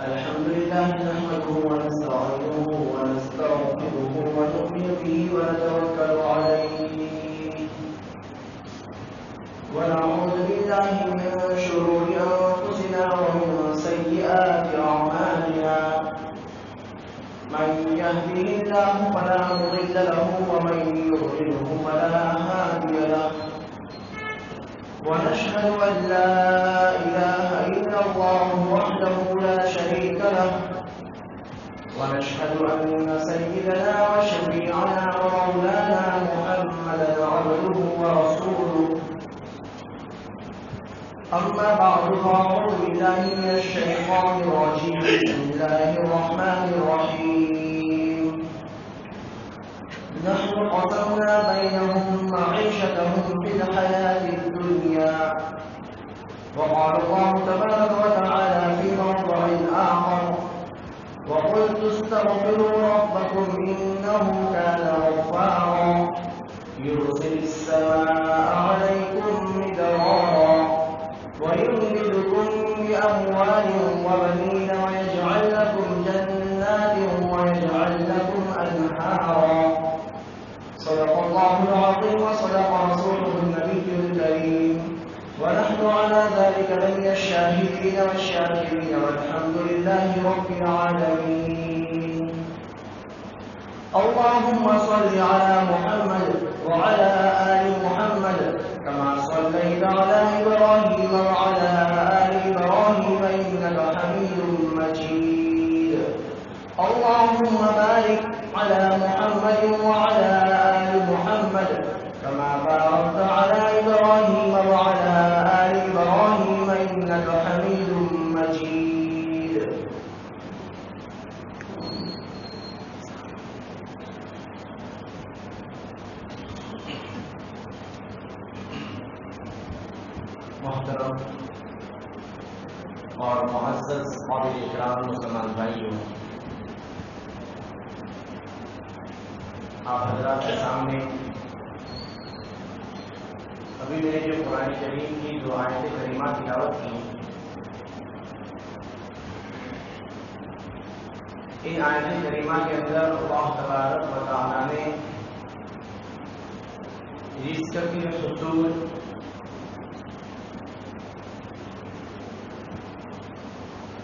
الحمد لله نحمده ونستعينه ونستغفره ونؤمن به ونتوكل عليه ونعوذ بالله من شرور أنفسنا ومن سيئات أعمالنا من يهده الله فلا مضل له ومن يضلله فلا هادي له ونشهد أن لا إله إلا الله وحده لا شريك له ونشهد أن سيدنا وشفيعنا ومولانا محمدا عبده ورسوله أما بعد فأعوذ بالله من الشيطان الرجيم بسم الله الرحمن الرحيم نحن قسمنا بينهم معيشتهم في الحياة الدنيا وقال الله تبارك وتعالى في موضع آخر وقلت استغفروا ربكم إنه كان غفارا يرسل السماء عليكم مدرارا ويمددكم بأموال وبنين ويجعل لكم جنات ويجعل لكم أنهارا صدق الله العظيم وصدق رسوله النبي الكريم ونحن على ذلك من الشاهدين والشاكرين والحمد لله رب العالمين. اللهم صل على محمد وعلى آل محمد كما صليت على إبراهيم وعلى آل إبراهيم إنك حميد مجيد. اللهم بارك على محمد وعلى آل محمد كما باركت على إبراهيم وعلى آل إبراهيم إنك حميد مجيد. محترم اور معزز قابل احترام مسلمان بھائیوں، آپ حضرات کے سامنے ابھی میں نے جو قرآن کریم کی دو آیت کریمہ تلاوت کی، ان آیت کریمہ کے اندر اللہ تبارک و تعالیٰ نے رزق کے حصول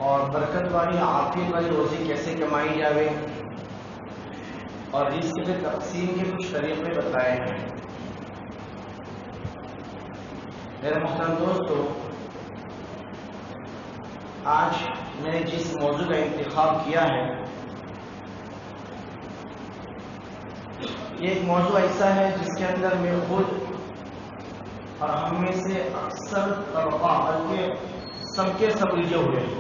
اور برکت والی عافیت والی روزی کیسے کمائی جاوے اور رزق کے تقسیم کے کچھ طریقے بتائے ہیں۔ میرے محترم دوستو، آج میں نے جس موضوع کا انتخاب کیا ہے، یہ ایک موضوع ایسا ہے جس کے اندر میں خود اور ہم میں سے اکثر طبقہ بلکہ سب کے سب الجھے ہوئے ہیں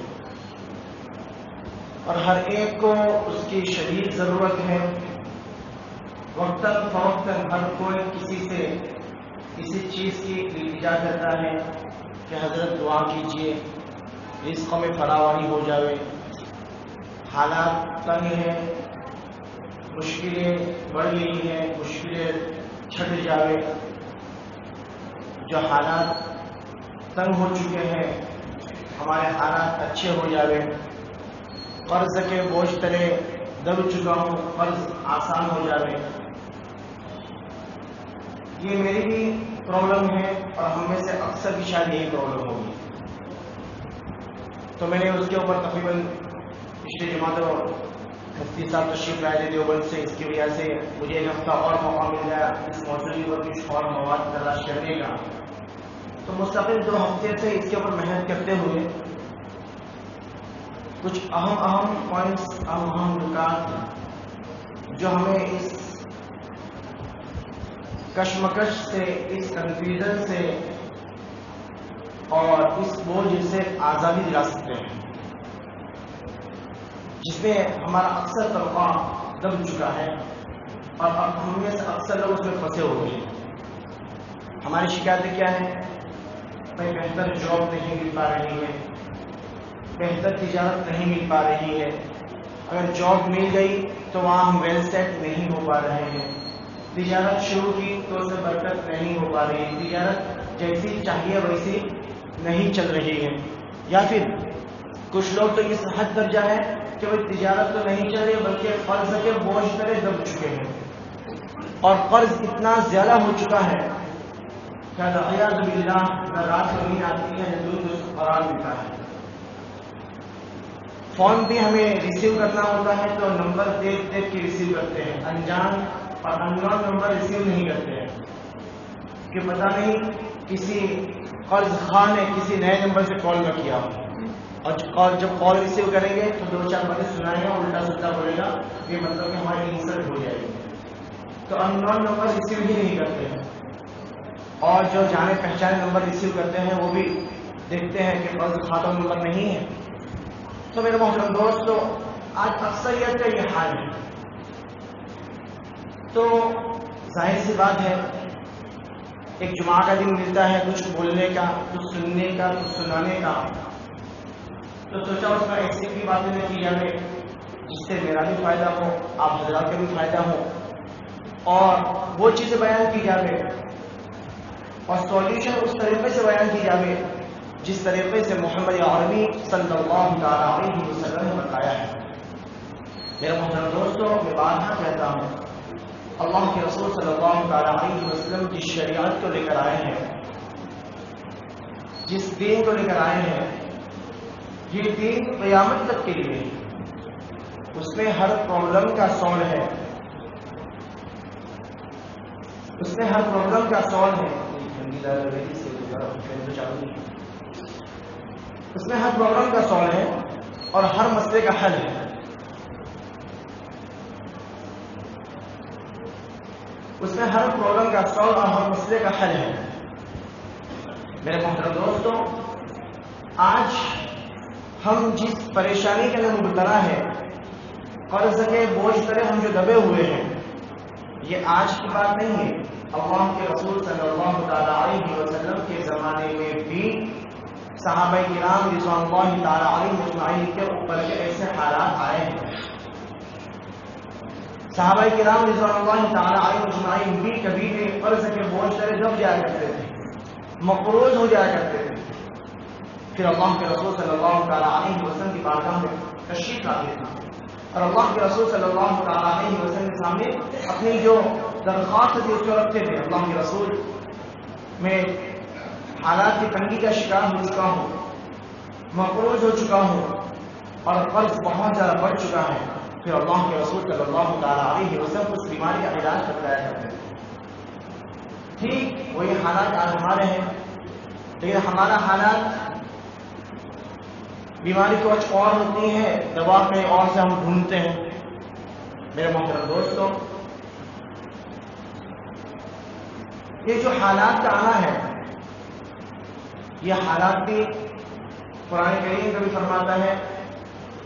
اور ہر ایک کو اس کی شدید ضرورت ہے۔ وقتاً فوقتاً ہر کوئی کسی سے کسی چیز کی التجا کرتا ہے کہ حضرت دعا کیجیے، رزق میں فراوانی ہو جاوے، حالات تنگ ہیں، مشکلیں بڑھ گئی ہیں، مشکلیں چھٹ جاوے، جو حالات تنگ ہو چکے ہیں ہمارے حالات اچھے ہو جاوے، قرض کے بوجھ تلے دب چکا ہوں، قرض آسان ہو جاوے۔ یہ میری بھی پرابلم ہے اور ہم میں سے اکثر کی شاید یہی پرابلم ہوگی۔ تو میں نے اس کے اوپر تقریباً پچھلی جماعت مفتی صاحب تشریف لائے تھے دیوبند سے، اس کی وجہ سے مجھے ایک ہفتہ اور موقع مل گیا اس موضوع پر کچھ اور مواد تلاش کرنے کا۔ تو مستقل 2 ہفتے سے اس کے اوپر محنت کرتے ہوئے کچھ اہم پوائنٹس، اہم نکات جو ہمیں اس کشمکش سے، اس کنفیوژن سے اور اس بوجھ سے آزادی دلا سکتے ہیں، جس میں ہمارا اکثر طبقہ دب چکا ہے اور اب ہم میں سے اکثر لوگ اس میں پھنسے ہو گئے ہیں۔ ہماری شکایتیں کیا ہیں؟ بھائی بہتر جاب نہیں مل پا رہی ہے، بہتر تجارت نہیں مل پا رہی ہے، اگر جاب مل گئی تو وہاں ہم ویل سیٹ نہیں ہو پا رہے ہیں، تجارت شروع کی تو اسے برکت نہیں ہو پا رہی، تجارت جیسی چاہیے ویسی نہیں چل رہی ہے، یا پھر کچھ لوگ تو اس حد درجہ ہے کہ وہ تجارت تو نہیں چل رہی بلکہ قرض کے بوجھ تلے دب چکے ہیں، اور قرض اتنا زیادہ ہو چکا ہے کہ العیاذ باللہ نہ رات کو نیند آتی ہے نہ درست قرار ملتا ہے۔ فون بھی ہمیں ریسیو کرنا ہوتا ہے تو نمبر دیکھ دیکھ کے ریسیو کرتے ہیں، انجان اور اننون نمبر ریسیو نہیں کرتے ہیں کہ پتہ نہیں کسی قرض خواہ نے کسی نئے نمبر سے کال نہ کیا، اور جب کال ریسیو کریں گے تو دو چار باتیں سنائے گا، الٹا سلٹا بولے گا، یہ مطلب کہ ہماری انسلٹ ہو جائے گی، تو اننون نمبر ریسیو ہی نہیں کرتے ہیں، اور جو جانے پہچانے نمبر ریسیو کرتے ہیں وہ بھی دیکھتے ہیں کہ قرض خواہ نمبر نہیں ہے۔ تو میرے محترم دوستو، آج اکثریت کا یہ حال ہے، تو ظاہر سی بات ہے ایک جمعہ کا دن ملتا ہے کچھ بولنے کا، کچھ سننے کا، کچھ سنانے کا، تو سوچا اس میں ایسی بھی باتیں نہ کی جائے جس سے میرا بھی فائدہ ہو، آپ حضرات کا بھی فائدہ ہو، اور وہ چیزیں بیان کی جائے اور سولوشن اس طریقے سے بیان کی جائے جس طریقے سے محمد عربی صلی اللہ تعالیٰ علیہ وسلم نے بتایا ہے۔ میرے محترم دوستوں، میں بارہا کہتا ہوں، اللہ کے رسول صلی اللہ تعالیٰ علیہ وسلم جس شریعت کو لے کر آئے ہیں، جس دین کو لے کر آئے ہیں، یہ دین قیامت تک کے لیے، اس میں ہر پرابلم کا سول ہے، اس میں ہر پرابلم کا سول ہے، اس میں ہر پرابلم کا سول ہے اور ہر مسئلے کا حل ہے۔ اس میں ہر پرابلم کا سول اور ہر مسئلے کا حل ہے۔ میرے محترم دوستوں، آج ہم جس پریشانی کے اندر مبتلا ہے، قرض کے بوجھ تلے ہم جو دبے ہوئے ہیں، یہ آج کی بات نہیں ہے، اللہ کے رسول صلی اللہ تعالیٰ علیہ وسلم کے زمانے میں بھی صحابہ کرام رضوان اللہ تعالیٰ علیہ اجمعین کے اوپر کے ایسے حالات آئے ہیں۔ صحابہ کرام رضوان اللہ تعالیٰ علیہ اجمعین بھی کبھی بھی قرض کے بوجھ تلے دب جایا کرتے تھے، مقروض ہو جایا کرتے تھے، پھر اللہ کے رسول صلی اللہ تعالیٰ علیہ وسلم کی بارگاہ میں تشریف لاتے تھے اور اللہ کے رسول صلی اللہ تعالیٰ علیہ وسلم کے سامنے اپنی جو درخواست تھی اس کو رکھتے تھے، اللہ کے رسول میں حالات کی تنگی کا شکار ہو چکا ہوں، مقروض ہو چکا ہوں اور قرض بہت زیادہ بڑھ چکا ہے، پھر اللہ کے رسول صلی اللہ تعالیٰ علیہ وسلم اس بیماری کا علاج بتایا کرتے تھے۔ ٹھیک وہی حالات آج ہمارے ہیں، لیکن ہمارا حالات بیماری کچھ اور ہوتی ہے، دوا کہیں اور سے ہم ڈھونڈتے ہیں۔ میرے محترم دوستوں، یہ جو حالات کا آنا ہے، یہ حالات بھی قرآن کریم کا بھی فرماتا ہے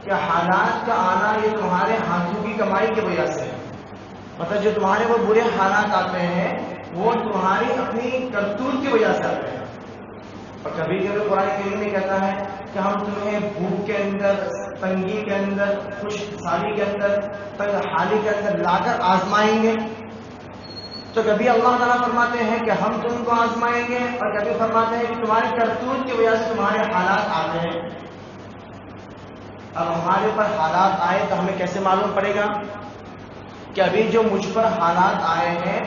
کہ حالات کا آنا یہ تمہارے ہاتھوں کی کمائی کی وجہ سے ہے، مطلب جو تمہارے وہ برے حالات آتے ہیں وہ تمہاری اپنی کرتوت کی وجہ سے آتے ہیں۔ اور کبھی کبھی قرآن کریم میں کہتا ہے کہ ہم تمہیں بھوک کے اندر، تنگی کے اندر، خوش حالی کے اندر، تنگ حالی کے اندر لا کر آزمائیں گے۔ تو کبھی اللہ تعالیٰ فرماتے ہیں کہ ہم تم کو آزمائیں گے، اور کبھی فرماتے ہیں کہ تمہاری کرتوت کی وجہ سے تمہارے حالات آتے ہیں۔ اب ہمارے اوپر حالات آئے تو ہمیں کیسے معلوم پڑے گا کہ ابھی جو مجھ پر حالات آئے ہیں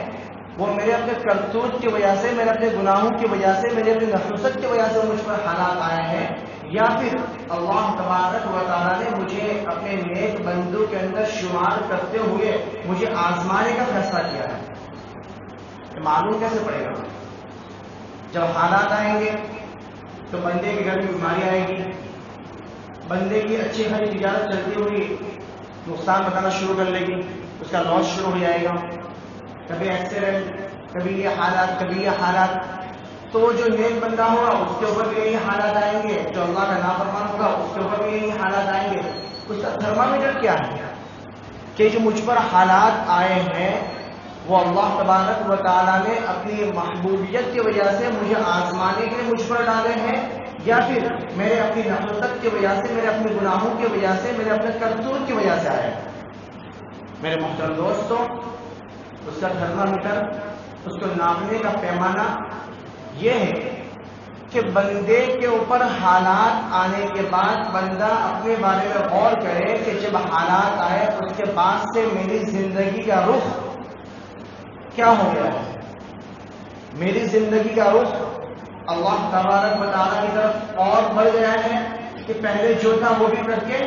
وہ میرے اپنے کرتوت کی وجہ سے، میرے اپنے گناہوں کی وجہ سے، میرے اپنی نحوست کی وجہ سے مجھ پر حالات آئے ہیں، یا پھر اللہ تبارک و تعالیٰ نے مجھے اپنے نیک بندوں کے اندر شمار کرتے ہوئے مجھے آزمانے کا فیصلہ کیا ہے۔ معلوم کیسے پڑے گا؟ جب حالات آئیں گے تو بندے کے گھر میں بیماری آئے گی، بندے کی اچھی خاصی تجارت چلتی ہوئی نقصان بتانا شروع کر لے گی، اس کا لاس شروع ہو جائے گا، کبھی ایکسیڈنٹ، کبھی یہ حالات، کبھی یہ حالات۔ تو وہ جو نیک بندہ ہوگا اس کے اوپر بھی یہی حالات آئیں گے، جو اللہ کا نافرمان ہوگا اس کے اوپر بھی یہی حالات آئیں گے۔ اس کا تھرمامیٹر کیا ہے کہ جو مجھ پر حالات آئے ہیں وہ اللہ تبارک و تعالیٰ نے اپنی محبوبیت کی وجہ سے مجھے آزمانے کے لیے مجھ پر ڈالے ہیں، یا پھر میرے اپنی نحوست کی وجہ سے، میرے اپنے گناہوں کی وجہ سے، میرے اپنے کرتوت کی وجہ سے آئے۔ میرے محترم دوستوں، اس کا تھرمامیٹر، اس کو ناپنے کا پیمانہ یہ ہے کہ بندے کے اوپر حالات آنے کے بعد بندہ اپنے بارے میں غور کرے کہ جب حالات آئے اس کے بعد سے میری زندگی کا رخ کیا ہو گیا ہے. میری زندگی کا رخ اللہ تبارک و تعالیٰ کی طرف اور بڑھ گیا ہے کہ پہلے جو تھا وہ بھی کر کے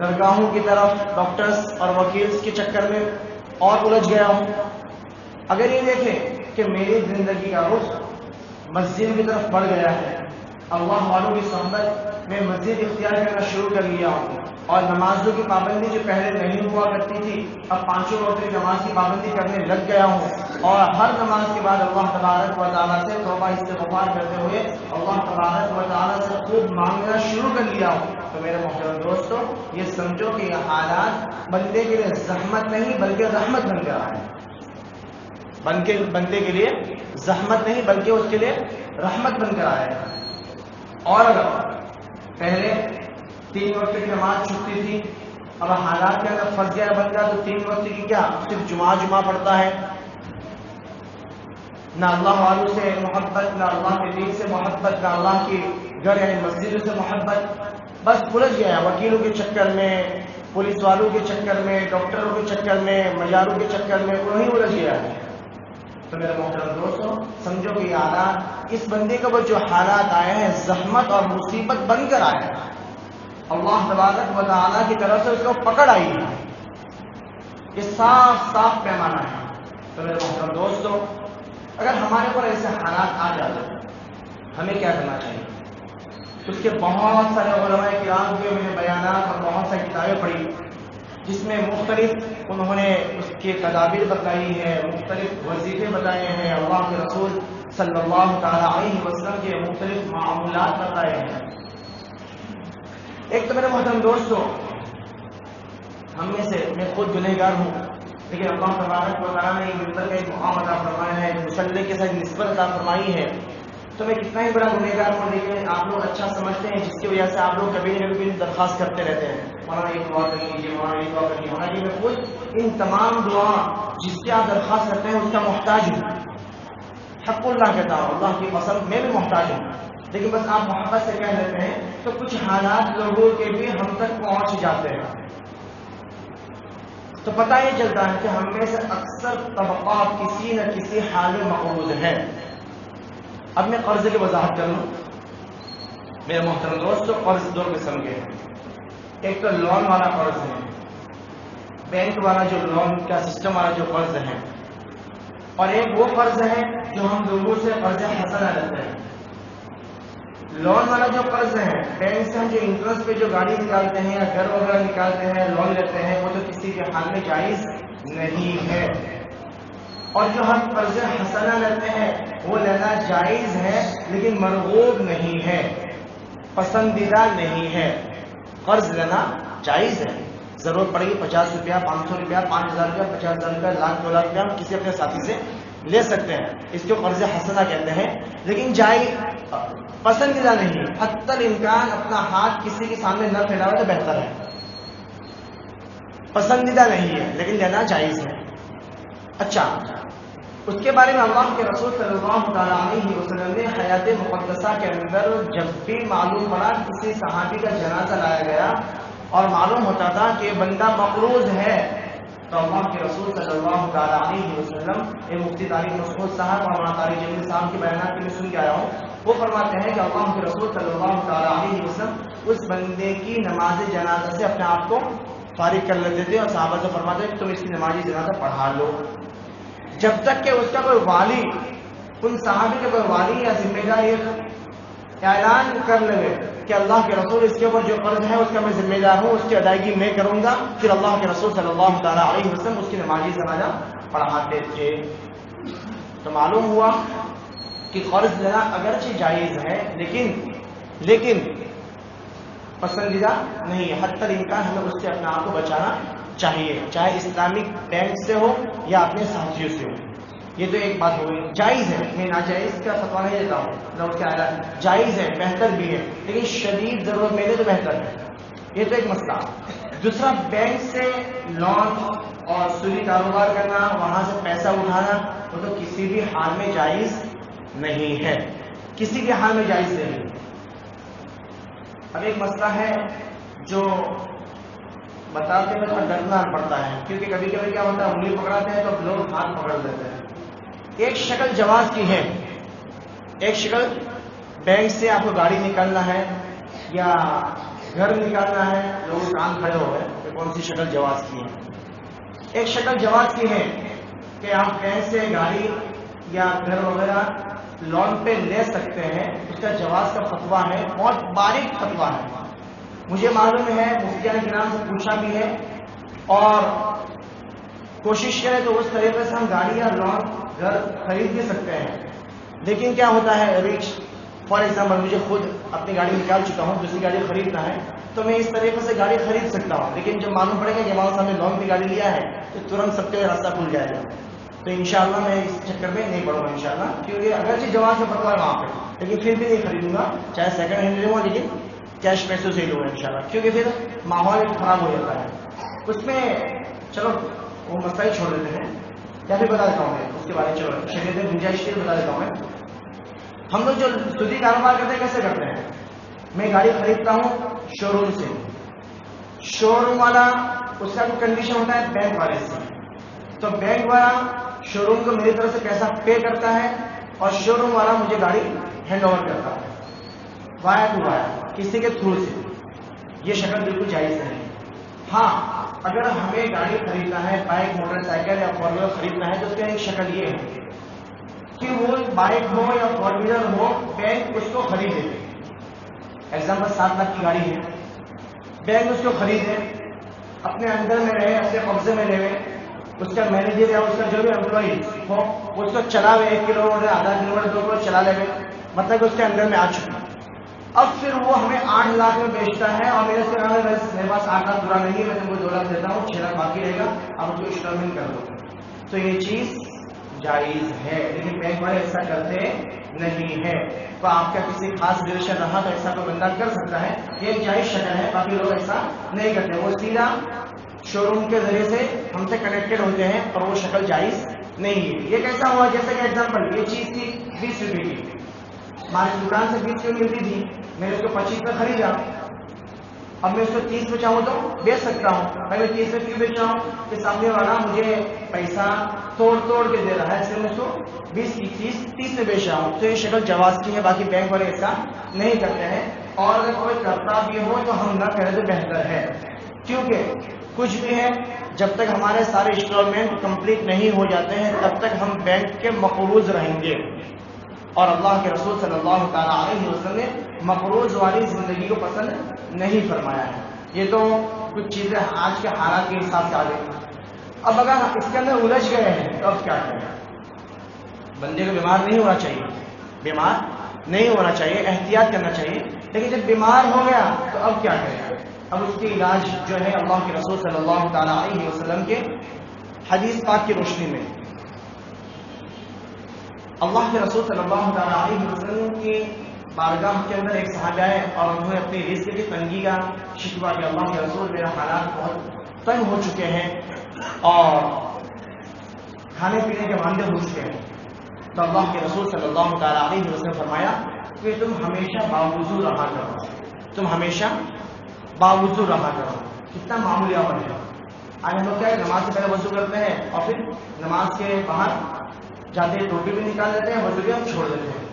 درگاہوں کی طرف ڈاکٹرز اور وکیلز کے چکر میں اور الجھ گیا ہوں. اگر یہ دیکھیں کہ میری زندگی کا رخ مسجد کی طرف بڑھ گیا ہے, اللہ والوں کی صحبت میں مسجد اختیار کرنا شروع کر لیا ہوں, اور نمازوں کی پابندی جو پہلے نہیں ہوا کرتی تھی اب 5 وقت کی نماز کی پابندی کرنے لگ گیا ہوں, اور ہر نماز کے بعد اللہ تبارک و تعالیٰ سے توبہ استغفار کرتے ہوئے اللہ تبارک و تعالیٰ سے خوب مانگنا شروع کر لیا ہوں, تو میرے محترم دوستو یہ سمجھو کہ یہ حالات بندے کے لیے زحمت نہیں بلکہ رحمت بن کر آئے. بندے کے لیے زحمت نہیں بلکہ اس کے لیے رحمت بن کر آئے. اور اگر پہلے 3 وقت کی نماز چھٹتی تھی, اب حالات کے اندر فرض بن گیا تو 3 وقت کی کیا صرف جمعہ پڑھتا ہے, نہ اللہ والوں سے محبت, نہ اللہ کے دین سے محبت, نہ اللہ کی گھر یعنی مسجدوں سے محبت, بس الجھ گیا ہے وکیلوں کے چکر میں, پولیس والوں کے چکر میں, ڈاکٹروں کے چکر میں, مزاروں کے چکر میں وہی الجھ گیا ہے. تو میرے محترم دوستوں سمجھو کہ یہ حالات اس بندے کے اوپر جو حالات آئے ہیں زحمت اور مصیبت بن کر آئے ہیں, اللہ تبارک و تعالیٰ کی طرف سے اس کو پکڑ آئی ہے. یہ صاف پیمانہ ہے. تو میرے محترم دوستوں اگر ہمارے اوپر ایسے حالات آ جاتے ہمیں کیا کرنا چاہیے؟ اس کے بہت سارے علماء کرام کے میں نے بیانات اور بہت ساری کتابیں پڑھی جس میں مختلف انہوں نے اس کے تدابیر بتائی ہے, مختلف وظیفے بتائے ہیں, اللہ کے رسول صلی اللہ تعالیٰ علیہ وسلم کے مختلف معاملات بتائے ہیں. ایک تو میرے محترم دوستوں ہم میں سے میں خود گنہگار ہوں, لیکن اللہ تبارک و تعالیٰ نے ممبر کا ایک مقام عطا فرمایا ہے, مسلح کے ساتھ نسبت عطا فرمائی ہے, تو میں کتنا ہی بڑا گنہگار ہوں, لیکن آپ لوگ اچھا سمجھتے ہیں جس کی وجہ سے آپ لوگ کبھی نہ کبھی درخواست کرتے رہتے ہیں, مولانا یہ دعا کر لیجیے, مولانا یہ دعا کر لیجیے. حالانکہ میں خود ان تمام دعا جس کی آپ درخواست کرتے ہیں اس کا محتاج ہوں, حق اللہ کہتا ہوں, اللہ کی قسم میں بھی محتاج ہوں, لیکن بس آپ محبت سے کہہ لیتے ہیں تو کچھ حالات لوگوں کے بھی ہم تک پہنچ جاتے ہیں. تو پتہ یہ چلتا ہے کہ ہم میں سے اکثر طبقات کسی نہ کسی حال میں مقروض ہیں. اب میں قرض کی وضاحت کروں. میرے محترم دوستو قرض 2 قسم کے ہیں. ایک تو لون والا قرض ہے, بینک والا جو لون کا سسٹم والا جو قرض ہے, اور ایک وہ قرض ہے جو ہم لوگوں سے قرض حسنہ لیتے ہیں. لون والا جو قرض ہے بینک سے ہم جو انٹرسٹ پہ جو گاڑی نکالتے ہیں یا گھر وغیرہ نکالتے ہیں, لون لیتے ہیں, وہ تو کسی کے حال میں جائز نہیں ہے. اور جو ہم قرض حسنہ لیتے ہیں وہ لینا جائز ہے لیکن مرغوب نہیں ہے, پسندیدہ نہیں ہے. قرض لینا جائز ہے, ضرورت پڑے گی 50 روپیہ, 500 روپیہ, 5000 روپیہ, 50,000 روپیہ, 1,00,000 روپیہ ہم کسی اپنے ساتھی سے لے سکتے ہیں. اس کو قرض حسنہ کہتے ہیں, لیکن جائز پسندیدہ نہیں. حتی الامکان اپنا ہاتھ کسی کے سامنے نہ پھیلاؤ تو بہتر ہے. پسندیدہ نہیں ہے لیکن لینا جائز ہے. اچھا, اس کے بارے میں اللہ کے رسول صلی اللہ تعالیٰ علیہ وسلم نے حیات مقدسہ کے اندر جب بھی معلوم پڑا کسی صحابی کا جنازہ لایا گیا اور معلوم ہوتا تھا کہ بندہ مقروض ہے, تو اللہ کے رسول صلی اللہ تعالیٰ علیہ وسلم مفتی طارق مسعود صاحب اور مولانا طارق جمیل صاحب کے بیانات کے میں سن کے آیا ہوں, وہ فرماتے ہیں کہ اللہ کے رسول صلی اللہ تعالیٰ علیہ وسلم اس بندے کی نماز جنازہ سے اپنے آپ کو فارغ کر لیتے تھے اور صحابہ سے فرماتے ہیں کہ تم اس کی نماز جنازہ پڑھا لو, جب تک کہ اس کا کوئی والی, ان صحابی کے کوئی والی یا ذمہ دار یہ اعلان کر لے کہ اللہ کے رسول اس کے اوپر جو قرض ہے اس کا میں ذمہ دار ہوں, اس کی ادائیگی میں کروں گا, پھر اللہ کے رسول صلی اللہ تعالیٰ علیہ وسلم اس کی نماز جنازہ پڑھاتے تھے. تو معلوم ہوا کہ قرض لینا اگرچہ جائز ہے لیکن پسندیدہ نہیں ہے. حتی الامکان ہمیں اس سے اپنے آپ کو بچانا چاہیے, چاہے اسلامک بینک سے ہو یا اپنے ساتھیوں سے ہو. یہ تو ایک بات ہو گئی, جائز ہے, میں ناجائز کا فتویٰ نہیں دیتا ہوں, نہ اس کا اعلان, جائز ہے, بہتر بھی ہے, لیکن شدید ضرورت میں تو بہتر ہے. یہ تو ایک مسئلہ. دوسرا, بینک سے لون اور سودی کاروبار کرنا, وہاں سے پیسہ اٹھانا, وہ تو کسی بھی حال میں جائز نہیں ہے. کسی بھی حال میں جائز نہیں۔ اب ایک مسئلہ ہے جو بتاتے ہوئے ڈرنا پڑتا ہے، کیونکہ کبھی کبھی کیا ہوتا ہے انگلی پکڑاتے ہیں تو لوگ ہاتھ پکڑ دیتے ہیں۔ ایک شکل جواز کی ہے، ایک شکل بینک سے آپ کو گاڑی نکالنا ہے یا گھر نکالنا ہے، لوگ کام کھڑے ہو گئے کہ کون سی شکل جواز کی ہے۔ ایک شکل جواز کی ہے کہ آپ بینک سے گاڑی یا گھر وغیرہ لون پہ لے سکتے ہیں، اس کا جواز کا فتویٰ ہے، بہت باریک فتویٰ ہے، مجھے معلوم ہے، مفتیان کرام سے پوچھا بھی ہے، اور کوشش کریں تو اس طریقے سے ہم گاڑی یا لون گھر خرید بھی سکتے ہیں۔ لیکن کیا ہوتا ہے، ابھی فار ایگزامپل مجھے خود اپنی گاڑی نکال چکا ہوں، دوسری گاڑی خریدنا ہے تو میں اس طریقے سے گاڑی خرید سکتا ہوں، لیکن جب معلوم پڑے گا کہ ہمارے سامنے لون پہ گاڑی لیا ہے تو ترنت سب کے راستہ کھل جائے گا۔ تو انشاءاللہ میں اس چکر میں نہیں پڑوں گا انشاءاللہ، کیونکہ اگرچہ جواز سے فتویٰ ہے وہاں پہ، لیکن پھر بھی نہیں خریدوں گا، چاہے سیکنڈ ہینڈ لوں گا لیکن کیش پیسوں سے ہی لوں گا انشاءاللہ، کیونکہ پھر ماحول خراب ہو جاتا ہے اس میں۔ چلو وہ مسئلہ ہی چھوڑ دیتے ہیں، یا پھر بتا دیتا ہوں میں اس کے بارے میں، چلو شریعت میں گنجائش کے بتا دیتا ہوں میں۔ ہم لوگ جو سودی کاروبار کرتے ہیں کیسے کرتے ہیں، میں گاڑی خریدتا ہوں شو روم سے، شو روم والا اس کا کوئی کنڈیشن ہوتا ہے بینک والے سے، تو بینک والا شو روم کو میری طرف سے پیسہ پے کرتا ہے اور شو روم والا مجھے گاڑی ہینڈ اوور کرتا ہے وایا ٹو وایا، کسی کے تھرو سے۔ یہ شکل بالکل جائز نہیں۔ ہاں اگر ہمیں گاڑی خریدنا ہے، بائک موٹر سائیکل یا فور ویلر خریدنا ہے، تو اس کا ایک شکل یہ ہے کہ وہ بائک ہو یا فور ویلر ہو، بینک اس کو خریدے۔ ایگزامپل 7 لاکھ کی گاڑی ہے، بینک اس کو خریدے، اپنے اندر میں رہے، اپنے قبضے میں لے، اس کا مینیجر یا اس کا جو بھی امپلائی ہو اس کو چلا لے، 1 کلو میٹر، آدھا کلو میٹر، 2 کلو چلا لے، مطلب کہ اس کے اندر میں آ چکا۔ اب پھر وہ ہمیں 8 لاکھ میں بیچتا ہے اور میرے پاس 8 لاکھ پورا نہیں ہے، میں تم کو 2 لاکھ دیتا ہوں، 6 لاکھ باقی رہے گا، اب اس کو انسٹالمنٹ کر دو، تو یہ چیز جائز ہے، لیکن بینک والے ایسا کرتے نہیں ہے۔ تو آپ کا کسی خاص ریلیشن رہا تو ایسا کوئی بندہ کر سکتا ہے، یہ ایک جائز شکل ہے، باقی لوگ ایسا نہیں کرتے، وہ سیدھا شو روم کے ذریعے سے ہم سے کنیکٹڈ ہوتے ہیں اور وہ شکل جائز نہیں ہے۔ یہ کیسا ہوا، جیسے کہ ایگزامپل یہ چیز تھی 20 روپے کی، ہماری دکان سے 20 کی ملتی تھی، میں نے اس کو 25 میں خریدا، اب میں اس کو 30 میں چاہوں تو بیچ سکتا ہوں۔ میں 30 میں کیوں بیچ رہا ہوں کہ سامنے والا مجھے پیسہ توڑ کے دے رہا ہے، اس لیے میں اس کو 20 کی چیز 30 میں بیچ رہا ہوں، تو یہ شکل جواز کی ہے، باقی بینک والے ایسا نہیں کرتے ہیں، اور اگر کوئی کرتا بھی ہو تو ہم نہ کریں تو بہتر ہے، کیونکہ کچھ بھی ہے جب تک ہمارے سارے انسٹالمنٹ کمپلیٹ نہیں ہو جاتے ہیں تب تک ہم بینک کے مقروض رہیں گے، اور اللہ کے رسول صلی اللہ تعالیٰ علیہ وسلم نے مقروض والی زندگی کو پسند نہیں فرمایا ہے۔ یہ تو کچھ چیزیں آج کے حالات کے حساب سے آ گئی۔ اب اگر اس کے اندر الجھ گئے ہیں تو اب کیا کریں؟ بندے کو بیمار نہیں ہونا چاہیے، بیمار نہیں ہونا چاہیے، احتیاط کرنا چاہیے، لیکن جب بیمار ہو گیا تو اب کیا کریں؟ اب اس کے علاج جو ہے اللہ کے رسول صلی اللہ تعالیٰ علیہ وسلم کے حدیث پاک کی روشنی میں، اللہ کے رسول صلی اللہ تعالیٰ علیہ وسلم کی بارگاہ کے اندر ایک صحابی آئے اور انہوں نے اپنی رزق کی تنگی کا شکوہ کیا، اللہ کے رسول میرا حالات بہت تنگ ہو چکے ہیں اور کھانے پینے کے وعدے ہو چکے ہیں، تو اللہ کے رسول صلی اللہ تعالیٰ علیہ وسلم فرمایا کہ تم ہمیشہ باوضو رہا کرو، تم ہمیشہ باوضو رہا کرو۔ کتنا معمولی عمل ہے، آج ہم لوگ کیا ہے، نماز سے پہلے وضو کرتے ہیں اور پھر نماز کے باہر جاتے ٹوپی بھی نکال لیتے ہیں، وضو بھی ہم چھوڑ دیتے ہیں۔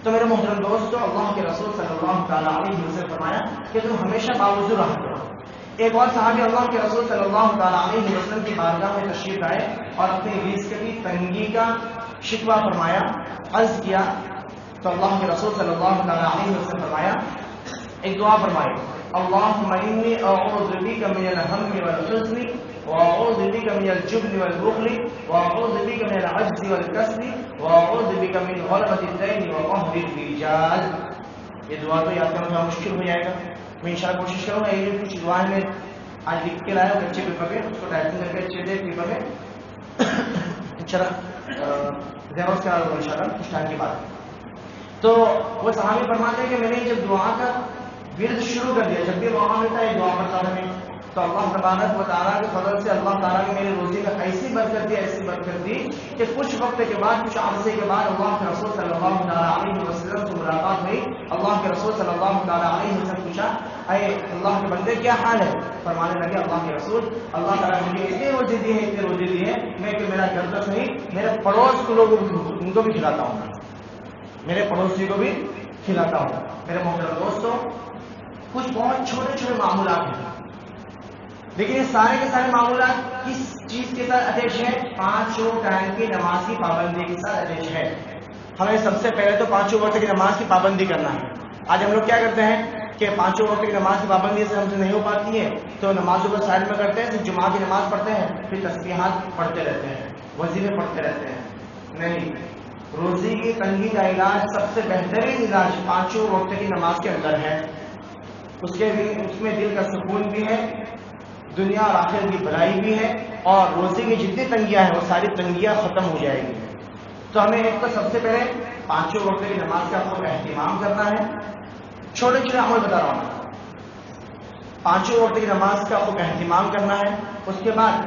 تو میرے محترم دوستو، اللہ کے رسول صلی اللہ تعالیٰ علیہ وسلم فرمایا کہ تم ہمیشہ باوضو رہا کرو۔ ایک اور صحابی اللہ کے رسول صلی اللہ تعالیٰ علیہ وسلم کی بارگاہ میں تشریف لائے اور اپنی رزق کی تنگی کا شکوہ فرمایا، عرض کیا، تو اللہ کے رسول صلی اللہ تعالیٰ علیہ وسلم فرمایا، ایک دعا فرمائی، اللہم انی اعوذ بک من الہم والحزن واعوذ بک من الجبن والبخل واعوذ بک من العجز والکسل واعوذ بک من غلبۃ الدین وقہر الرجال۔ یہ دعا تو یاد کرنا تھوڑا مشکل ہو جائے گا، میں انشاءاللہ کوشش کروں گا۔ یہ کچھ دعائیں میں آج لکھ کے لایا ہوں اچھے پیپر پہ، اس کو ٹائپنگ کر کے اچھے سے پیپر میں زیروکس کرا دوں انشاءاللہ کچھ ٹائم کے بعد۔ تو وہ صحابی فرماتے ہیں کہ میں نے جب دعا کا ورد شروع کر دیا، جب بھی موقع ملتا ہے دعا کرتا تھا میں، تو اللہ تبارک و تعالیٰ کے فضل سے اللہ تعالیٰ نے میری روزی میں ایسی برکت دی کہ کچھ وقت کے بعد، کچھ عرصے کے بعد اللہ کے رسول صلی اللہ علیہ وسلم سے ملاقات ہوئی. اللہ کے رسول صلی اللہ علیہ وسلم پوچھا، اے اللہ کے بندے کیا حال ہے؟ فرمانے لگے اللہ کے رسول، اللہ تعالیٰ نے مجھے اتنی روزی دی ہے میں کہ میرا گھر تو صحیح، میرے پڑوس کے لوگ ان کو بھی کھلاتا ہوں، میرے پڑوسی کو بھی کھلاتا ہوں. میرے محترم دوستوں، کچھ بہت چھوٹے چھوٹے معمولات ہیں، لیکن یہ سارے کے سارے معمولات کس چیز کے ساتھ اٹیچ ہے؟ 5 ٹائم کی نماز کی پابندی کے ساتھ اٹیچ ہے. ہمیں سب سے پہلے تو 5 وقت کی نماز کی پابندی کرنا ہے. آج ہم لوگ کیا کرتے ہیں کہ 5 وقت کی نماز کی پابندی سے ہم سے نہیں ہو پاتی ہے تو نمازوں کو سائڈ میں کرتے ہیں، جمعہ کی نماز پڑھتے ہیں، پھر تسبیحات پڑھتے رہتے ہیں، وظیفے پڑھتے رہتے ہیں. نہیں، روزی کی تنگی کا علاج، سب سے بہترین علاج 5 وقت کی نماز کے اندر ہے. اس میں دل کا سکون بھی ہے، دنیا اور آخرت کی بھلائی بھی ہے، اور روزی کی جتنی تنگیاں ہیں وہ ساری تنگیاں ختم ہو جائیں گی. تو ہمیں ایک تو سب سے پہلے 5 وقت کی نماز کا خوب اہتمام کرنا ہے. چھوٹے چھوٹے عمل بتا رہا ہوں. 5 وقت کی نماز کا خوب اہتمام کرنا ہے. اس کے بعد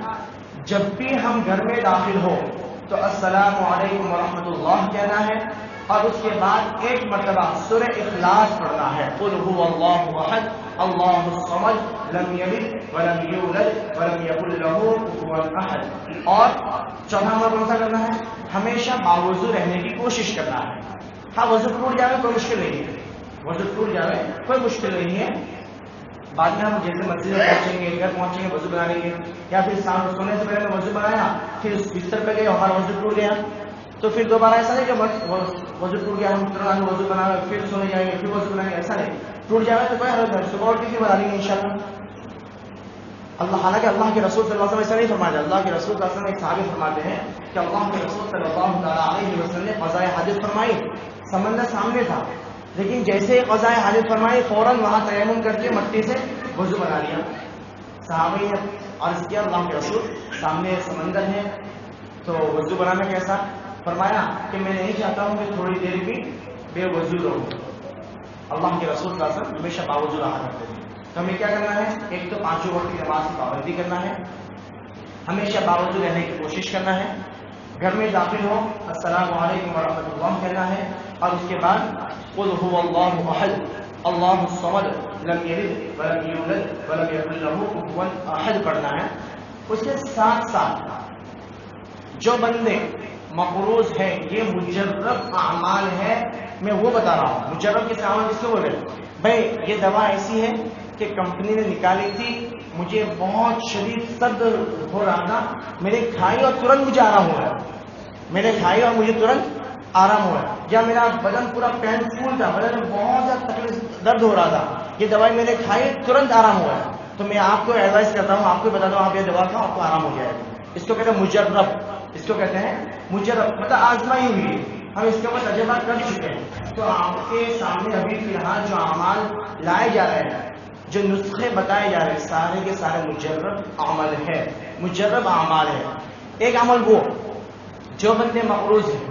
جب بھی ہم گھر میں داخل ہو تو السلام علیکم ورحمۃ اللہ کہنا ہے، اور اس کے بعد ایک مرتبہ سورہ اخلاص پڑھنا ہے. قل هو اللہ احد اللہ الصمد لم یلد ولم یولد ولم یکن له کفوا احد. اور چوتھا نمبر کون سا کرنا ہے؟ ہمیشہ باوضو رہنے کی کوشش کرنا ہے. ہاں، وضو ٹوٹ جائے کوئی مشکل نہیں ہے، وضو ٹوٹ جائے کوئی مشکل نہیں ہے. بعد میں ہم جیسے مسجد میں پہنچیں گے، گھر پہنچیں گے، وضو بنا لیں گے، یا پھر سونے سے پہلے وضو بنایا، پھر اس بستر پہ گئے، ہمارا وضو ٹوٹ گیا، تو پھر دوبارہ ایسا نہیں کہ وضو ٹوٹ گیا ہم ترنت وضو بنائے پھر سونے جائیں گے، پھر وضو بنائیں گے. ایسا نہیں، ٹوٹ جائے تو کوئی حرج نہیں، صبح اٹھ کے بنا لیں گے انشاءاللہ. حالانکہ اللہ کے رسول صلی اللہ علیہ وسلم ایسا نہیں فرماتے. اللہ کے رسول صلی اللہ علیہ وسلم ایک صحابی فرماتے ہیں کہ اللہ کے رسول صلی اللہ علیہ وسلم نے قضاء حاجت فرمائی، سمندر سامنے تھا، لیکن جیسے ہی قضاء حاجت فرمائی فوراً وہاں تیمم کر کے مٹی سے وضو بنا لیا. صحابی نے عرض کیا اللہ کے رسول سامنے سمندر ہے تو وضو بنانا کیسا؟ فرمایا کہ میں نہیں چاہتا ہوں کہ تھوڑی دیر بھی بے وضو رہوں. اللہ کے رسول صلی اللہ علیہ وسلم ہمیشہ باوضو رہا کرتے تھے. تو ہمیں کیا کرنا ہے؟ ایک تو 5 وقت کی نماز کی پابندی کرنا ہے، ہمیشہ باوضو رہنے کی کوشش کرنا ہے، گھر میں داخل ہو السلام علیکم ورحمۃ اللہ کہنا ہے، اور اس کے بعد قل هو اللہ احد اللہ الصمد لم یلد ولم یولد ولم یکن له کفوا احد پڑھنا ہے. اس کے ساتھ ساتھ جو بندے مقروض ہے، یہ مجرب اعمال ہے، میں وہ بتا رہا ہوں. مجرب کے اعمال کس کو بولے؟ بھائی یہ دوا ایسی ہے کہ کمپنی نے نکالی تھی، مجھے بہت شدید درد ہو رہا تھا، میں نے کھائی اور ترنت مجھے آرام ہوا، میں نے کھائی اور مجھے ترنت آرام ہوا. یا میرا بدن پورا پین فل تھا، بدن میں بہت زیادہ تکلیف درد ہو رہا تھا، یہ دوائی میں نے کھائی ترنت آرام ہوا. تو میں آپ کو ایڈوائز کرتا ہوں، آپ کو بتا دوں آپ یہ دوا کھاؤ آپ کو آرام ہو جائے گا. اس کو کہتے ہیں مجرب، اس کو کہتے ہیں مجرب، مطلب آزمائی ہوئی ہے، ہم اس کے اوپر تجربہ کر چکے ہیں. تو آپ کے سامنے ابھی فی الحال جو اعمال لائے جا رہے ہیں، جو نسخے بتائے جا رہے ہیں، سارے کے سارے مجرب عمل ہے، مجرب اعمال ہے. ایک عمل وہ جو بندے مقروض ہیں،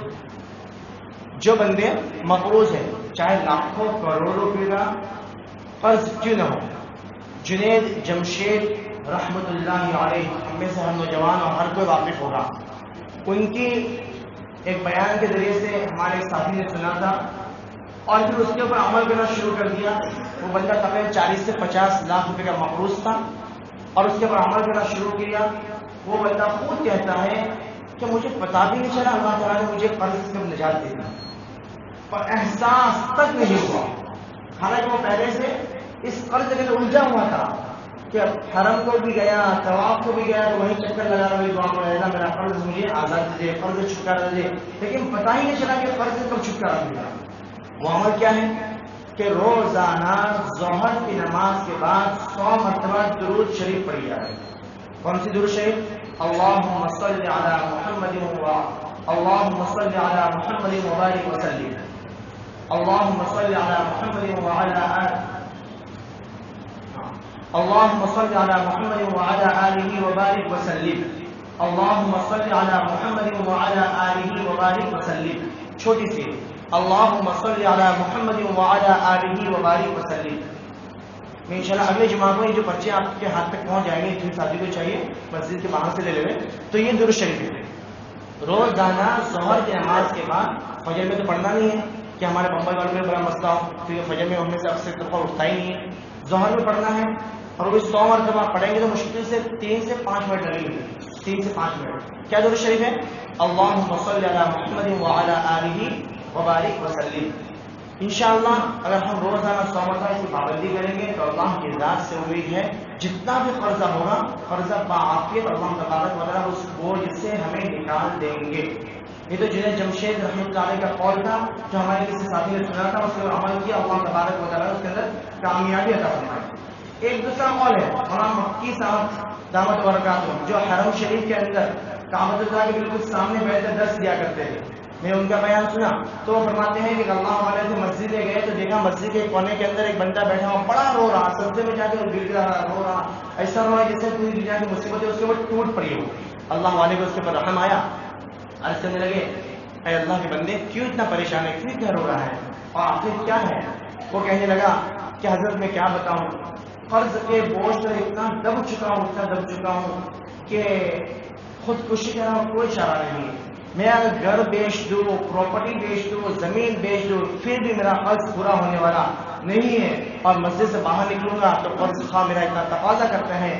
جو بندے مقروض ہیں، چاہے لاکھوں کروڑوں روپے کا قرض کیوں نہ ہو. جنید جمشید رحمت اللہ علیہ، ہم میں سے ہر نوجوان اور ہر کوئی واقف ہوگا، ان کی ایک بیان کے ذریعے سے ہمارے ایک ساتھی نے سنا تھا اور پھر اس کے اوپر عمل کرنا شروع کر دیا. وہ بندہ تقریباً 40 سے 50 لاکھ روپے کا مقروض تھا اور اس کے اوپر عمل کرنا شروع کیا. وہ بندہ خود کہتا ہے کہ مجھے پتا بھی نہیں چلا اللہ تعالیٰ نے مجھے قرض سے نجات دے دی اور احساس تک نہیں ہوا. حالانکہ وہ پہلے سے اس قرض کے لیے الجھا ہوا تھا کہ حرم کو بھی گیا، طواف کو بھی گیا، تو وہیں چکر لگا رہا دعا کو رہنا میرا قرض مجھے آزاد دے، قرض چھٹکارا دے، لیکن پتہ ہی نہیں چلا کہ قرض کب چھٹکارا ملا. وہ عمل کیا ہے کہ روزانہ ظہر کی نماز کے بعد 100 مرتبہ درود شریف پڑھی جائے. کون سی درود شریف؟ اللہم صلی علی محمد اللہم صلی علی محمد مبارک وسلم، اللہم صلی علی محمد وعلی اللہم صلی علی محمد وعلی آلہ وبارک وسلم، اللہم صلی علی محمد وعلی آلہ وبارک وسلم. چھوٹی سی اللہم صلی علی محمد وعلی آلہ وبارک وسلم. میں انشاءاللہ اگلے جمعہ کو یہ جو پرچے آپ کے ہاتھ تک پہنچ جائیں گے، جن ساتھی کو چاہیے مسجد کے باہر سے لے لیں تو یہ درود شریف ہے۔ روزانہ ظہر کی نماز کے بعد، فجر میں تو پڑھنا نہیں ہے کہ ہمارے بمبئی والوں میں بڑا مسئلہ ہو، کیونکہ فجر میں ہم میں سے اکثر دفعہ اٹھتا ہی نہیں ہے، ظہر میں پڑھنا ہے اور وہ 100 مرتبہ پڑھیں گے تو مشکل سے 3 سے 5 منٹ لگیں گے، 3 سے 5 منٹ۔ کیا درود شریف ہے؟ اللہم صلی علی محمد وعلی آلہ وبارک وسلم۔ انشاءاللہ اگر ہم روزانہ 100 مرتبہ اس کی پابندی کریں گے تو اللہ کی ذات سے امید ہے جتنا بھی قرضہ ہوگا، قرضہ بعافیت اللہ تبارک و تعالیٰ اس بوجھ سے ہمیں نکال دیں گے۔ یہ تو جنید جمشید رحمۃ اللہ علیہ کا قول تھا جو ہمارے کسی ساتھی نے سنا تھا، اس کے عمل کیا، اللہ تبارک و تعالیٰ اس کے اندر کامیابی عطا فرمائے۔ ایک دوسرا قول ہے مولانا مکی صاحب دعوت برکاتہ جو حرم شریف کے اندر کعبۃ اللہ کے بالکل سامنے بیٹھ کر درس دیا کرتے تھے، میں ان کا بیان سنا تو وہ فرماتے ہیں کہ اللہ والے سے مسجد میں گئے تو دیکھا مسجد کے کونے کے اندر ایک بندہ بیٹھا ہوا بڑا رو رہا، سجدے میں جا کے گر رہا، رو رہا، ایسا رو رہا جیسے پوری دنیا کی مصیبتیں اس کے اوپر ٹوٹ پڑی ہو۔ اللہ والے کو اس کے اوپر رحم آیا، عرض کرنے لگے اے اللہ کے بندے کیوں اتنا پریشان ہے، کیوں اتنا رو رہا ہے اور آخر کیا ہے؟ وہ کہنے لگا کہ حضرت میں کیا بتاؤں، قرض کے بوجھ پر اتنا دب چکا ہوں، اتنا دب چکا ہوں کہ خودکشی کا کوئی چارہ نہیں ہے۔ میں اگر گھر بیچ دوں، پراپرٹی بیچ دوں، زمین بیچ دوں، پھر بھی میرا قرض پورا ہونے والا نہیں ہے، اور مسجد سے باہر نکلوں گا تو قرض خواہ میرا اتنا تقاضا کرتا ہے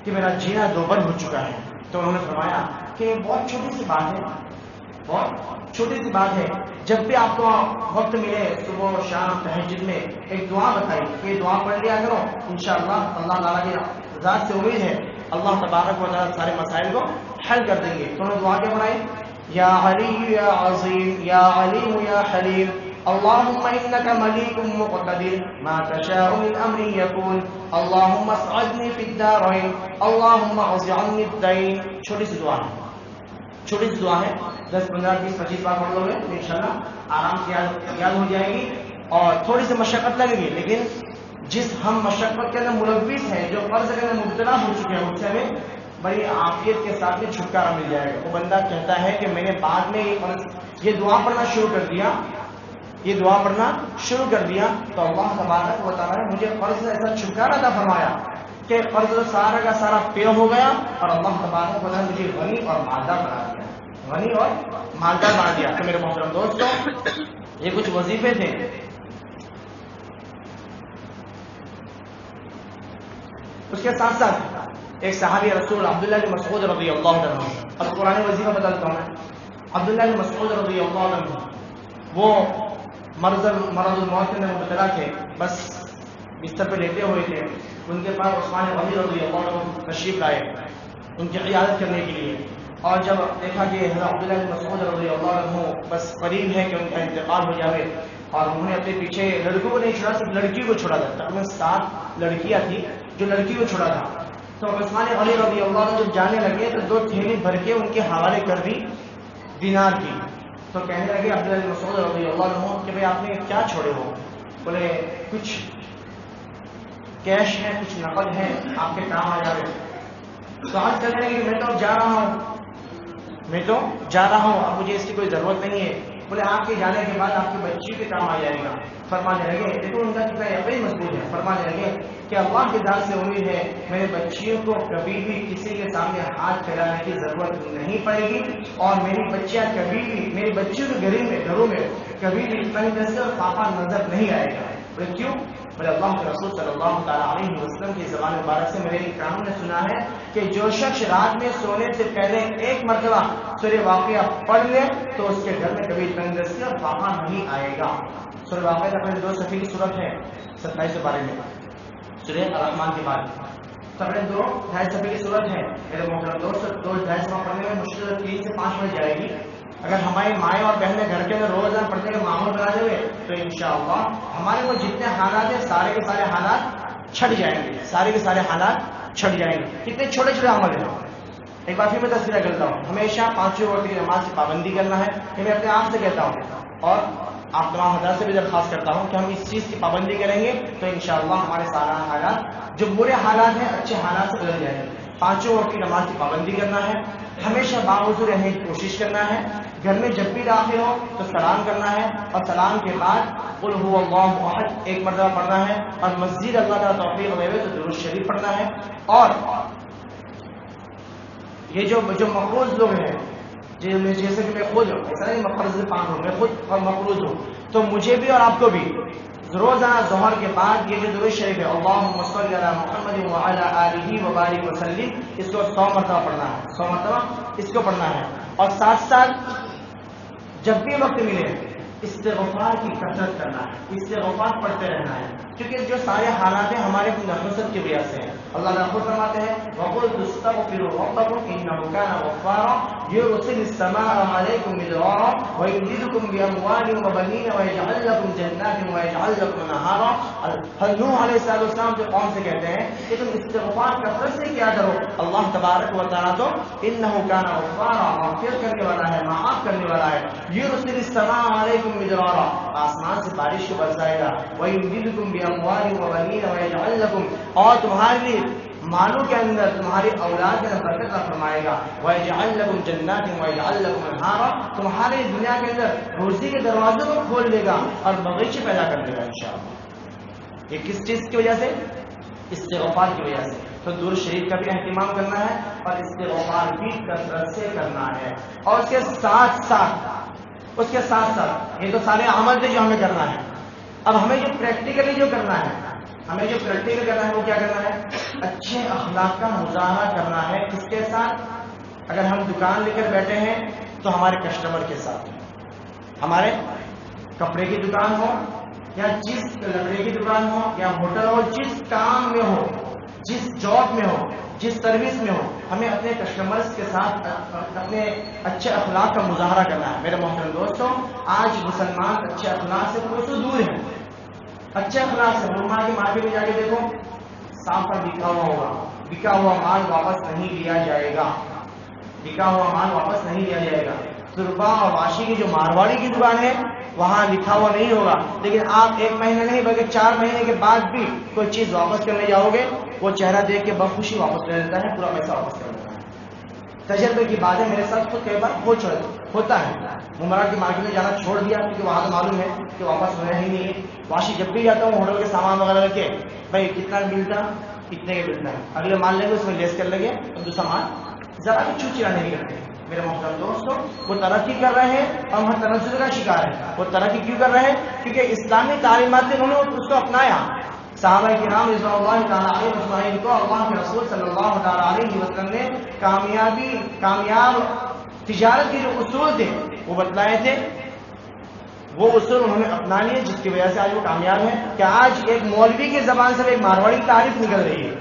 کہ میرا جینا دوبر ہو چکا ہے۔ تو انہوں نے فرمایا کہ بہت چھوٹی سی بات ہے، بہت چھوٹی سی بات ہے، جب بھی آپ کو وقت ملے صبح اور شام تہجد میں ایک دعا بتائی کہ یہ دعا پڑھ لیا کرو، انشاءاللہ اللہ تعالیٰ کی ذات سے امید ہے اللہ تبارک و تعالیٰ سارے مسائل کو حل کر دیں گے۔ تو انہوں نے دعا کیا بنائی؟ یا علی یا عظیم یا علیم یا حلیم اللہم انک ملیک مقتدر ما تشاء من امری یکون اللہم اسعدنی فی الدارین اللہم اغض عنی الدین۔ چھوٹی سی دعا ہے، چھوٹی سی دعا ہے، 10 15 20 25 بار پڑھ لو گے تو انشاءاللہ آرام سے یاد ہو جائے گی، اور تھوڑی سی مشقت لگے گی، لیکن جس ہم مشقت کے اندر ملوث ہیں، جو قرض کے اندر مبتلا ہو چکے ہیں، اس سے ہمیں بڑی عافیت کے ساتھ میں چھٹکارا مل جائے گا۔ وہ بندہ کہتا ہے کہ میں نے بعد میں یہ دعا پڑھنا شروع کر دیا، یہ دعا پڑھنا شروع کر دیا تو اللہ تبارک و تعالیٰ نے مجھے قرض سے ایسا چھٹکارا عطا فرمایا کہ قرض سارا کا سارا پے ہو گیا، اور اللہ تبارک و تعالیٰ نے مجھے غنی اور مالدار بنا دیا، غنی اور مالدار بنا دیا۔ تو میرے محترم دوستوں، یہ کچھ وظیفے تھے۔ اس کے ساتھ ساتھ ایک صحابی رسول عبداللہ بن مسعود رضی اللہ عنہ، اب قرآن وظیفہ بتاتا ہوں میں۔ عبداللہ بن مسعود رضی اللہ عنہ وہ مرض الموت میں مبتلا تھے، بس بستر پہ لیٹے ہوئے تھے، ان کے پاس عثمان غنی رضی اللہ عنہ تشریف لائے ان کی عیادت کرنے کے لیے، اور جب دیکھا کہ حضرت عبداللہ بن مسعود رضی اللہ عنہ بس قریب ہے کہ ان کا انتقال ہو جائے، اور انہوں نے اپنے پیچھے لڑکوں کو نہیں چھوڑا، صرف لڑکی کو چھوڑا تھا، تقریباً 7 لڑکیاں تھیں جو لڑکی کو چھوڑا تھا۔ تو عثمان غنی رضی اللہ عنہ جب جانے لگے تو 2 تھیلی بھر کے ان کے حوالے کر دی دینار کی۔ تو کہنے لگے عبداللہ بن مسعود رضی اللہ عنہ کہ بھئی آپ نے کیا چھوڑے ہو؟ بولے کچھ کیش ہے، کچھ نقد ہے، آپ کے کام آ جائے۔ تو آج کہنے لگے کہ میں تو جا رہا ہوں، اب مجھے اس کی کوئی ضرورت نہیں ہے۔ بولے آپ کے جانے کے بعد آپ کی بچی کے کام آ جائے گا۔ فرمانے لگے، دیکھو ان کا کتنا یقین مضبوط ہے، فرمانے لگے کہ اللہ کی ذات سے امید ہے میرے بچیوں کو کبھی بھی کسی کے سامنے ہاتھ پھیلانے کی ضرورت نہیں پڑے گی، اور میری بچیاں کبھی بھی، میری بچیوں کے گھروں میں کبھی بھی تنگ اور پاپا نظر نہیں آئے گا۔ بولے کیوں؟ بولے اللہ کے رسول صلی اللہ تعالیٰ علیہ وسلم کی زبان مبارک سے میرے کانوں نے سنا ہے کہ جو شخص رات میں سونے سے پہلے 1 مرتبہ سورہ واقعہ پڑھ لے تو اس کے گھر میں کبھی تنگدستی اور پاپا نہیں آئے گا۔ سورہ واقعہ تقریباً 2 صفحے کی صورت ہے، 27 بارے میں، سورہ الرحمن کے بعد تقریباً 2-2.5 صفحے کی صورت ہے۔ میرے محترم دوست، 2-2.5 صفحہ پڑھنے میں مشکل 3 سے 5 منٹ جائے گی۔ اگر ہماری مائیں اور بہنیں گھر کے اندر روزانہ پڑھنے کا معمول بنا دے تو انشاءاللہ ہمارے کو جتنے حالات ہیں سارے کے سارے حالات چھٹ جائیں گے، سارے کے سارے حالات چھٹ جائیں گے۔ کتنے چھوٹے چھوٹے عمل ہیں۔ ایک بار پھر میں تذکرہ کرتا ہوں، ہمیشہ 5 وقت کی نماز کی پابندی کرنا ہے، یہ میں اپنے آپ سے کہتا ہوں، اور آپ تمام حضرات سے بھی درخواست کرتا ہوں کہ ہم اس چیز کی پابندی کریں گے تو انشاءاللہ ہمارے سارے حالات جو برے حالات ہیں اچھے حالات سے بدل جائیں گے۔ 5 وقت کی نماز کی پابندی کرنا ہے، ہمیشہ باوضو رہنے کی کوشش کرنا ہے، گھر میں جب بھی داخل ہو تو سلام کرنا ہے، اور سلام کے بعد قل هو اللہ احد ایک مرتبہ پڑھنا ہے، اور مسجد اللہ تعالیٰ توفیق دے تو درود شریف پڑھنا ہے۔ اور یہ جو مقروض لوگ ہیں، جیسے کہ میں خود ایسا نہیں مقرض پان ہوں، میں خود اور مقروض ہوں، تو مجھے بھی اور آپ کو بھی روزانہ ظہر کے بعد یہ جو درود شریف ہے اللہم صلی علی محمد وعلی آلہ وبارک وسلم، اس کو 100 مرتبہ پڑھنا ہے، 100 مرتبہ اس کو پڑھنا ہے۔ اور ساتھ ساتھ جب بھی وقت ملے استغفار کی کثرت کرنا ہے، استغفار پڑھتے رہنا ہے، کیونکہ جو سارے حالات ہیں ہمارے نحوست کی وجہ سے ہیں۔ اللہ تعالیٰ خود فرماتے ہیں وَقُلْتُ اسْتَغْفِرُوا رَبَّكُمْ إِنَّهُ كَانَ غَفَّارًا يُرْسِلِ السَّمَاءَ عَلَيْكُمْ مِدْرَارًا وَيُمْدِدْكُمْ بِأَمْوَالٍ وَبَنِينَ وَيَجْعَلْ لَكُمْ جَنَّاتٍ وَيَجْعَلْ لَكُمْ أَنْهَارًا۔ حضرت نوح علیہ السلام جو قوم سے کہتے ہیں کہ تم استغفار کثرت سے کیا کرو، اللہ تبارک و تعالیٰ تو إِنَّهُ كَانَ غَفَّارًا، مغفرت کرنے والا ہے، معاف کرنے والا ہے۔ يُرْسِلِ السَّمَاءَ عَلَيْكُمْ مِدْرَارًا، آسمان سے بارش کو برسائے گا، وَيُمْدِدْكُمْ بِأَمْوَالٍ وَبَنِينَ وَيَجْعَلْ لَكُمْ، اور تمہارے لیے مالوں کے اندر تمہاری اولاد کے اندر برکت عطا فرمائے گا، وَيَجْعَلْ لَكُمْ جَنَّاتٍ وَيَجْعَلْ لَكُمْ أَنْهَارًا، تمہارے دنیا کے اندر روزی کے دروازوں کو کھول دے گا اور باغیچے پیدا کر دے گا انشاءاللہ۔ یہ کس چیز کی وجہ سے؟ استغفار کی وجہ سے۔ تو درود شریف کا بھی اہتمام کرنا ہے اور استغفار بھی کثرت سے کرنا ہے، اور اس کے ساتھ ساتھ یہ تو سارے عمل تھے جو ہمیں کرنا ہے۔ اب ہمیں جو پریکٹیکلی جو کرنا ہے، وہ کیا کرنا ہے؟ اچھے اخلاق کا مظاہرہ کرنا ہے۔ کس کے ساتھ؟ اگر ہم دکان لے کر بیٹھے ہیں تو ہمارے کسٹمر کے ساتھ، ہمارے کپڑے کی دکان ہو یا جس لکڑی کی دکان ہو یا ہوٹل ہو، جس کام میں ہو، جس جاب میں ہو، جس سروس میں ہو، ہمیں اپنے کسٹمرز کے ساتھ اپنے اچھے اخلاق کا مظاہرہ کرنا ہے۔ میرے محترم دوستوں، آج مسلمان اچھے اخلاق سے کوسوں دور ہیں۔ اچھے اخلاق سے مارکیٹ میں جا کے دیکھو، صاف پر لکھا ہوا ہوگا بکا ہوا مال واپس نہیں لیا جائے گا، بکا ہوا مال واپس نہیں لیا جائے گا۔ سربا اور واشی کی جو مارواڑی کی دکان ہے وہاں لکھا ہوا نہیں ہوگا، لیکن آپ 1 مہینہ نہیں بلکہ 4 مہینے کے بعد بھی کوئی چیز واپس کرنے جاؤ گے، وہ چہرہ دیکھ کے بخوشی واپس لے لیتا ہے، پورا پیسہ واپس کر دیتا ہے۔ تجربے کی بات ہے، میرے ساتھ خود کئی بار ہوتا ہے۔ ممبرا کی مارکیٹ میں جانا چھوڑ دیا کیونکہ وہاں تو معلوم ہے کہ واپس ہونا ہی نہیں ہے۔ واشی جب بھی جاتا ہوں ہوٹل کے سامان وغیرہ رکھ کے، بھائی کتنا ملتا، کتنے کے ملتا ہے، اگلے مال لیں گے اس میں لیس کر لیں گے، اور دوسرا مال ذرا بھی چوچیاں نہیں کرتے۔ میرے محترم دوستوں، وہ ترقی کر رہے ہیں اور ہم تنزل کا شکار ہیں۔ وہ ترقی کیوں کر رہے ہیں؟ کیونکہ اسلامی تعلیمات نے انہوں نے اس کو اپنایا۔ صحابہ کرام رضوان اللہ تعالیٰ علیہ اجمعین کو اللہ کے رسول صلی اللہ تعالیٰ علیہ وسلم نے کامیاب تجارت کے جو اصول تھے وہ بتلائے تھے، وہ اصول انہوں نے اپنا لیے، جس کی وجہ سے آج وہ کامیاب ہیں۔ کہ آج ایک مولوی کی زبان سے ایک مارواڑی کی تعریف نکل رہی ہے،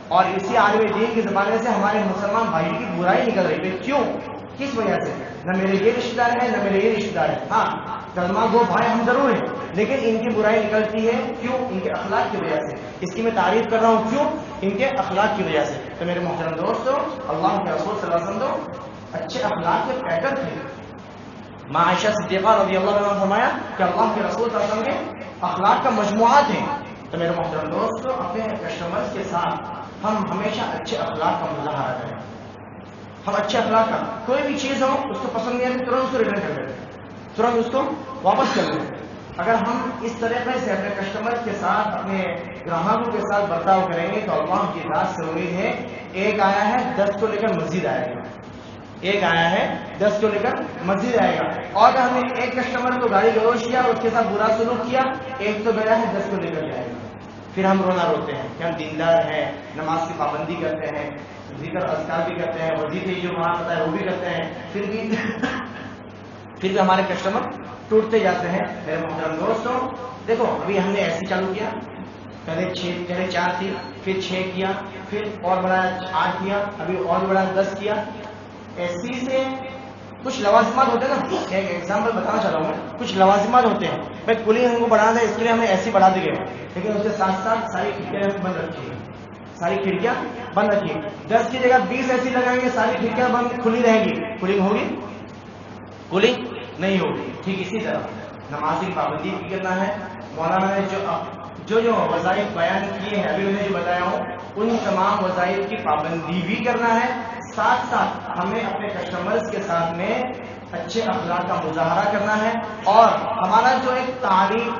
اور اسی عالم دین کی زبان سے ہمارے مسلمان بھائی کی برائی نکل رہی ہے۔ کیوں؟ کس وجہ سے؟ نہ میرے یہ رشتہ دار ہے نہ میرے یہ رشتہ دار ہے، ہاں کلمہ گو بھائی ہم ضرور ہیں، لیکن ان کی برائی نکلتی ہے کیوں؟ ان کے اخلاق کی وجہ سے۔ اس کی میں تعریف کر رہا ہوں کیوں؟ ان کے اخلاق کی وجہ سے۔ تو میرے محترم دوستو، اللہ کے رسول صلی اللہ علیہ وسلم اچھے اخلاق کے پیکر تھے۔ ماں عائشہ صدیقہ رضی اللہ عنہ نے فرمایا کہ اللہ کے رسول صلی اللہ علیہ وسلم کے اخلاق کا مجموعہ تھے۔ تو میرے محترم دوستو، اپنے کسٹمرز کے ساتھ ہم ہمیشہ اچھے اخلاق کا مظاہرہ کریں۔ ہم اچھے اخلاق کا، کوئی بھی چیز ہو اس کو پسند نہیں آتی ترنت اس کو ریٹرن کر دیتے، ترنت اس کو واپس کر دیتے۔ اگر ہم اس طریقے سے اپنے کسٹمر کے ساتھ، اپنے گراہکوں کے ساتھ برتاؤ کریں گے تو اللہ کی ذات سے امید ہے ایک آیا ہے 10 کو لے کر مسجد آئے گا، ایک آیا ہے 10 کو لے کر مسجد آئے گا۔ اور اگر ہم نے ایک کسٹمر کو گالی گلوچ کیا اور اس کے ساتھ برا سلوک کیا، ایک تو گیا ہے 10 کو لے کر جائے گا۔ پھر ہم رونا روتے ہیں کہ ہم دیندار ہیں، نماز کی پابندی کرتے ہیں، ذکر اذکار بھی کرتے ہیں، وظیفے جو وہاں پتہ ہے وہ بھی کرتے ہیں، پھر بھی ہمارے کسٹمر ٹوٹتے جاتے ہیں۔ میرے محترم دوستوں، دیکھو ابھی ہم نے ایسی چالو کیا، پہلے 4 تھی، پھر 6 کیا، پھر اور بڑھایا 8 کیا، ابھی اور بڑھایا 10 کیا۔ ایسی سے کچھ لوازمات ہوتے ہیں نا، ایک ایگزامپل بتانا چاہ رہا ہوں میں، کچھ لوازمات ہوتے ہیں، بھائی کولنگ ہم کو بڑھانا تھا اس کے لیے ہمیں ایسی بڑھا دی گئی، لیکن اس کے ساتھ ساتھ ساری کھڑکیاں بند رکھی ہے، ساری کھڑکیاں بند رکھی ہے۔ 10 کی جگہ 20 ایسی لگائیں گے، ساری کھڑکیاں بند کھلی رہیں گی، کولنگ ہوگی؟ کولنگ نہیں ہوگی۔ ٹھیک اسی طرح نماز کی پابندی بھی کرنا ہے۔ مولانا نے جو وظائف بیان کیے ہیں ابھی انہیں جو بتایا ہوں، ان تمام وظائف کی پابندی بھی کرنا ہے۔ ساتھ ساتھ ہمیں اپنے کسٹمرز کے ساتھ میں اچھے اخلاق کا مظاہرہ کرنا ہے، اور ہمارا جو ایک تعلیم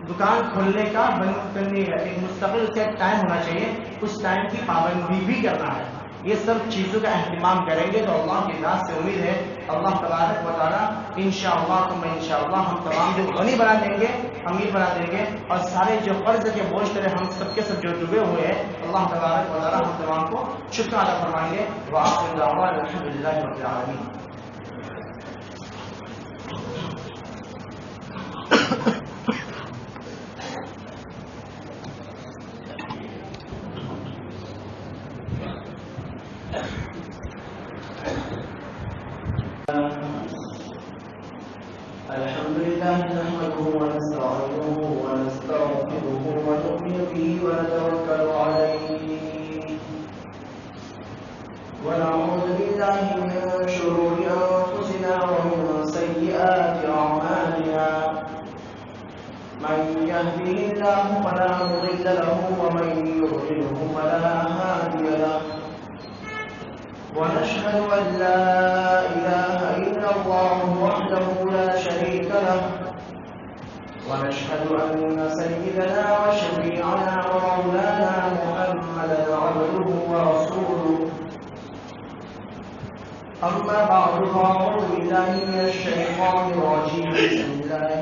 دکان کھولنے کا بند کرنی ہے، ایک مستقل سے ایک ٹائم ہونا چاہیے، اس ٹائم کی پابندی بھی کرنا ہے. یہ سب چیزوں کا اہتمام کریں گے تو اللہ کی ذات سے امید ہے اللہ تبارک و تعالیٰ انشاءاللہ ثم انشاءاللہ ہم تمام کو غنی بنا دیں گے، امیر بنا دیں گے، اور سارے جو قرض کے بوجھ تلے ہم سب کے سب جو ڈوبے ہوئے ہیں اللہ تبارک و تعالیٰ ہم تمام کو شکر ادا فرمائیں گے. وآخر دعوانا الحمدللہ رب العالمین. الحمد لله نحمده ونستعينه ونستغفره ونؤمن به ونتوكل عليه ونعوذ بالله من شرور أنفسنا ومن سيئات أعمالنا. من يهده الله فلا مضل له ومن يضلله فلا هادي له. ونشهد أن لا إله إلا الله وحده لا شريك له. ونشهد أن سيدنا وشفيعنا ومولانا محمدا عبده ورسوله. أما بعد فأعوذ بالله من الشيطان الرجيم. بسم الله